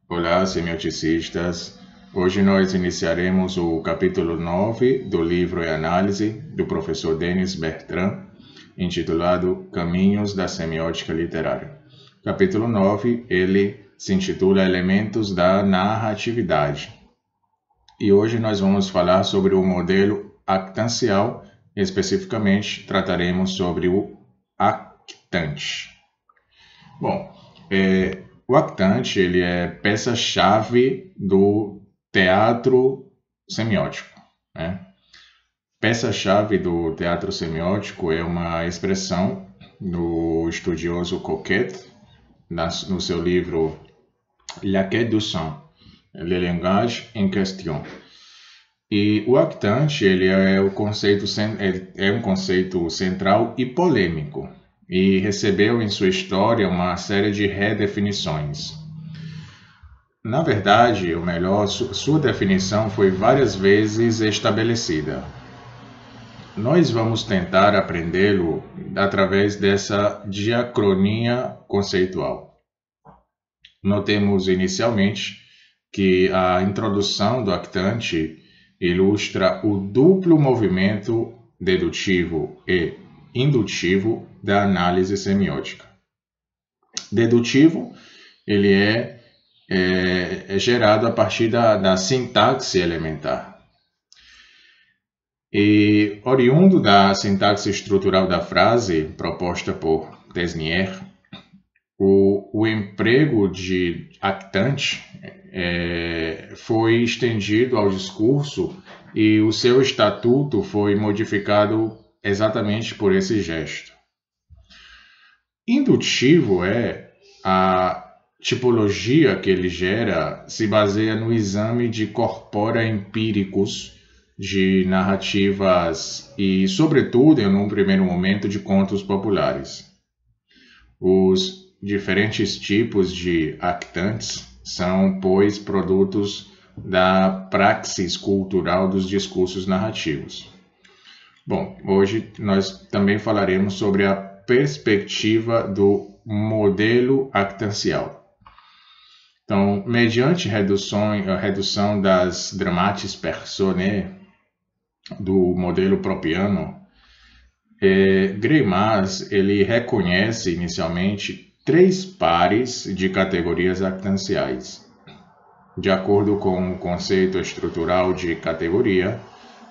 Olá, semioticistas. Hoje nós iniciaremos o capítulo 9 do livro e Análise do professor Denis Bertrand, intitulado Caminhos da Semiótica Literária. Capítulo 9, ele se intitula Elementos da Narratividade. E hoje nós vamos falar sobre o modelo actancial, especificamente trataremos sobre o actante. Bom, o actante ele é peça-chave do teatro semiótico, né? Peça-chave do teatro semiótico é uma expressão do estudioso Coquet, no seu livro La quête du sens, le langage en question. E o actante ele é um conceito central e polêmico, e recebeu em sua história uma série de redefinições. Na verdade, ou melhor, sua definição foi várias vezes estabelecida. Nós vamos tentar aprendê-lo através dessa diacronia conceitual. Notemos inicialmente que a introdução do actante ilustra o duplo movimento dedutivo e indutivo da análise semiótica. Dedutivo, ele é gerado a partir da sintaxe elementar. E oriundo da sintaxe estrutural da frase proposta por Tesnier, o emprego de actante foi estendido ao discurso e o seu estatuto foi modificado exatamente por esse gesto. Indutivo a tipologia que ele gera se baseia no exame de corpora empíricos de narrativas e, sobretudo, em um primeiro momento, de contos populares. Os diferentes tipos de actantes são, pois, produtos da praxis cultural dos discursos narrativos. Bom, hoje nós também falaremos sobre a perspectiva do modelo actancial. Então, mediante a redução das dramatis personae do modelo propiano, Greimas ele reconhece inicialmente 3 pares de categorias actanciais. De acordo com o conceito estrutural de categoria,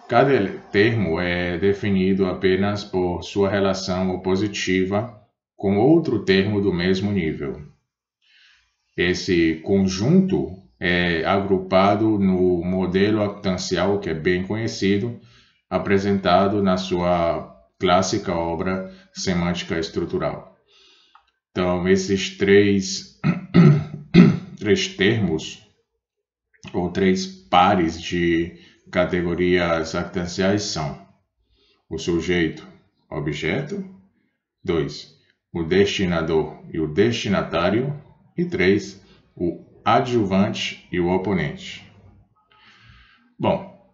cada termo é definido apenas por sua relação opositiva com outro termo do mesmo nível. Esse conjunto é agrupado no modelo actancial, que é bem conhecido, apresentado na sua clássica obra Semântica Estrutural. Então, esses três termos, ou 3 pares de categorias actanciais são o sujeito, objeto, 2, o destinador e o destinatário, e 3, o adjuvante e o oponente. Bom,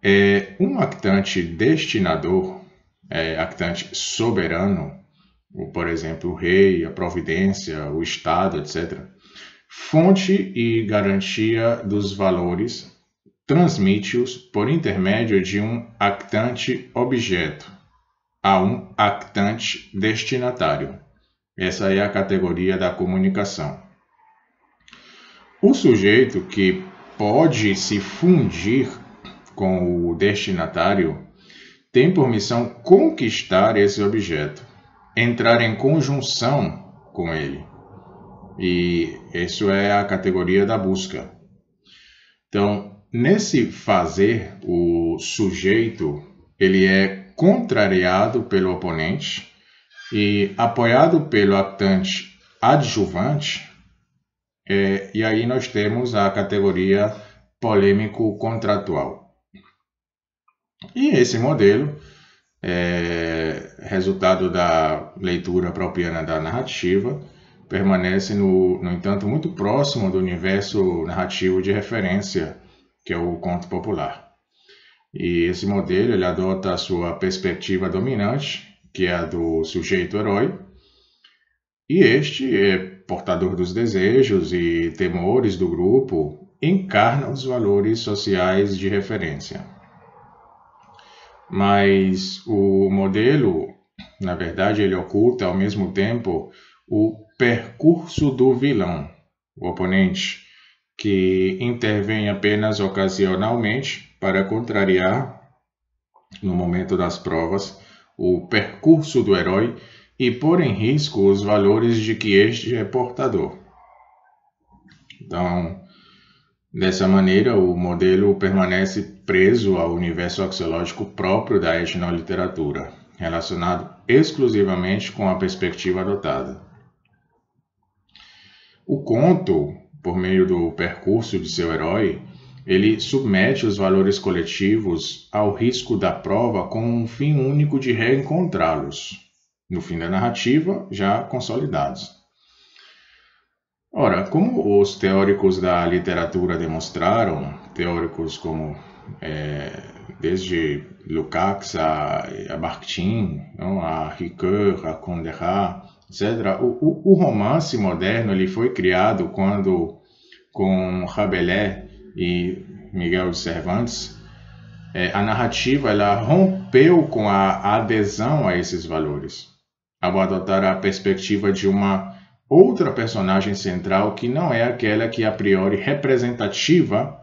um actante destinador, actante soberano, por exemplo, o rei, a providência, o Estado, etc., fonte e garantia dos valores, transmite-os por intermédio de um actante objeto a um actante destinatário. Essa é a categoria da comunicação. O sujeito que pode se fundir com o destinatário tem por missão conquistar esse objeto, entrar em conjunção com ele. E isso é a categoria da busca. Então, nesse fazer, o sujeito ele é contrariado pelo oponente e apoiado pelo actante adjuvante, e aí nós temos a categoria polêmico-contratual. E esse modelo, resultado da leitura propiana da narrativa, permanece, no entanto, muito próximo do universo narrativo de referência, que é o conto popular. E esse modelo ele adota a sua perspectiva dominante, que é a do sujeito-herói, e este portador dos desejos e temores do grupo, encarna os valores sociais de referência. Mas o modelo, na verdade, ele oculta ao mesmo tempo o percurso do vilão, o oponente, que intervém apenas ocasionalmente para contrariar, no momento das provas, o percurso do herói e pôr em risco os valores de que este é portador. Então, dessa maneira, o modelo permanece preso ao universo axiológico próprio da etnoliteratura, relacionado exclusivamente com a perspectiva adotada. O conto, por meio do percurso de seu herói, ele submete os valores coletivos ao risco da prova com um fim único de reencontrá-los, no fim da narrativa, já consolidados. Ora, como os teóricos da literatura demonstraram, teóricos como desde Lukács a Bakhtin, a Ricoeur, a Conderat, etc., o romance moderno ele foi criado quando, com Rabelais e Miguel de Cervantes, a narrativa ela rompeu com a adesão a esses valores, ao adotar a perspectiva de uma outra personagem central que não é aquela que a priori representativa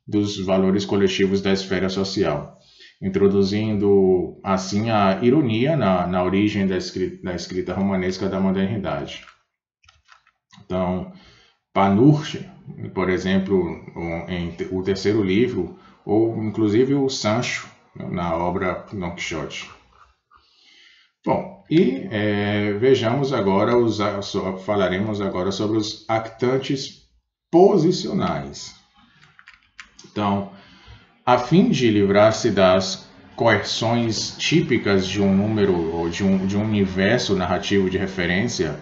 dos valores coletivos da esfera social, introduzindo assim a ironia na origem da escrita romanesca da modernidade. Então, Panurge, por exemplo, em o terceiro livro, ou inclusive o Sancho, na obra Don Quixote. Bom, e vejamos agora, falaremos agora sobre os actantes posicionais. Então, a fim de livrar-se das coerções típicas de um número ou de um universo narrativo de referência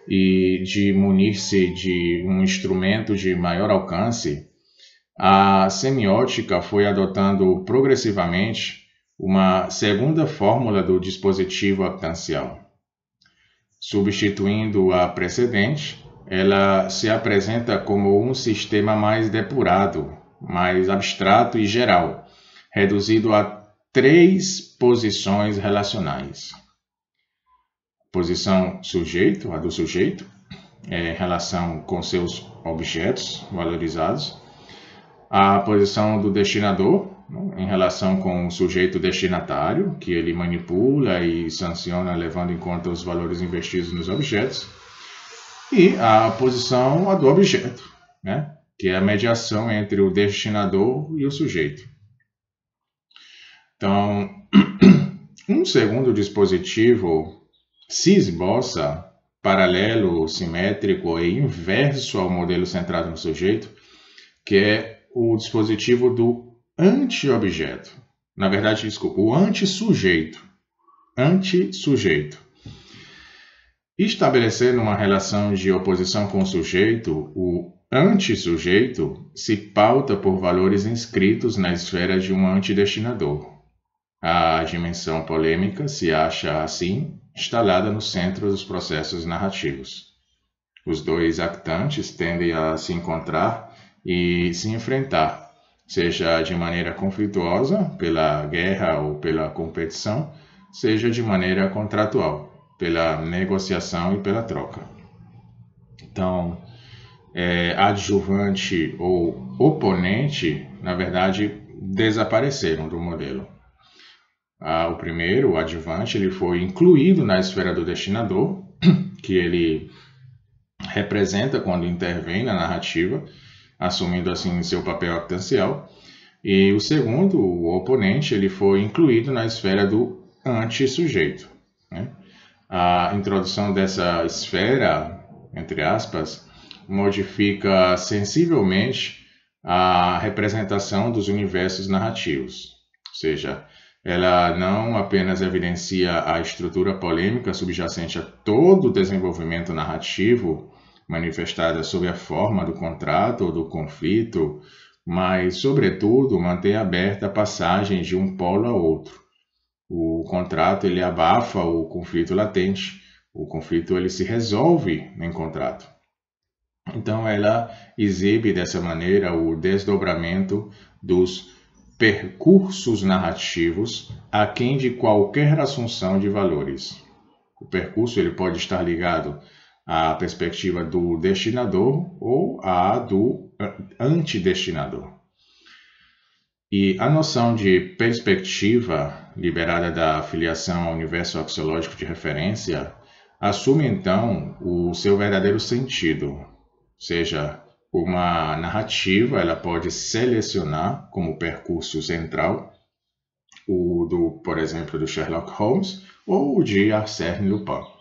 e de munir-se de um instrumento de maior alcance, a semiótica foi adotando progressivamente uma segunda fórmula do dispositivo actancial. Substituindo a precedente, ela se apresenta como um sistema mais depurado, mais abstrato e geral, reduzido a 3 posições relacionais. Posição sujeito, a do sujeito, em relação com seus objetos valorizados. A posição do destinador, em relação com o sujeito destinatário, que ele manipula e sanciona levando em conta os valores investidos nos objetos. E a posição do objeto, que é a mediação entre o destinador e o sujeito. Então, um segundo dispositivo se esboça paralelo, simétrico e inverso ao modelo centrado no sujeito, que é o dispositivo do anti-objeto. Na verdade, desculpa, o anti-sujeito. Anti-sujeito. Estabelecendo uma relação de oposição com o sujeito, o anti-sujeito se pauta por valores inscritos na esfera de um antidestinador. A dimensão polêmica se acha, assim, instalada no centro dos processos narrativos. Os dois actantes tendem a se encontrar e se enfrentar, seja de maneira conflituosa, pela guerra ou pela competição, seja de maneira contratual, pela negociação e pela troca. Então, adjuvante ou oponente, na verdade, desapareceram do modelo. O primeiro, o adjuvante, ele foi incluído na esfera do destinador, que ele representa quando intervém na narrativa, assumindo assim seu papel actancial. E o segundo, o oponente, ele foi incluído na esfera do anti-sujeito. A introdução dessa esfera, entre aspas, modifica sensivelmente a representação dos universos narrativos, ou seja, ela não apenas evidencia a estrutura polêmica subjacente a todo o desenvolvimento narrativo, manifestada sob a forma do contrato ou do conflito, mas, sobretudo, mantém aberta a passagem de um polo a outro. O contrato ele abafa o conflito latente, o conflito ele se resolve em contrato. Então, ela exibe dessa maneira o desdobramento dos percursos narrativos aquém de qualquer assunção de valores. O percurso ele pode estar ligado à perspectiva do destinador ou à do antidestinador. E a noção de perspectiva, liberada da filiação ao universo axiológico de referência, assume então o seu verdadeiro sentido. Ou seja, uma narrativa ela pode selecionar como percurso central o do, por exemplo, do Sherlock Holmes ou o de Arsène Lupin.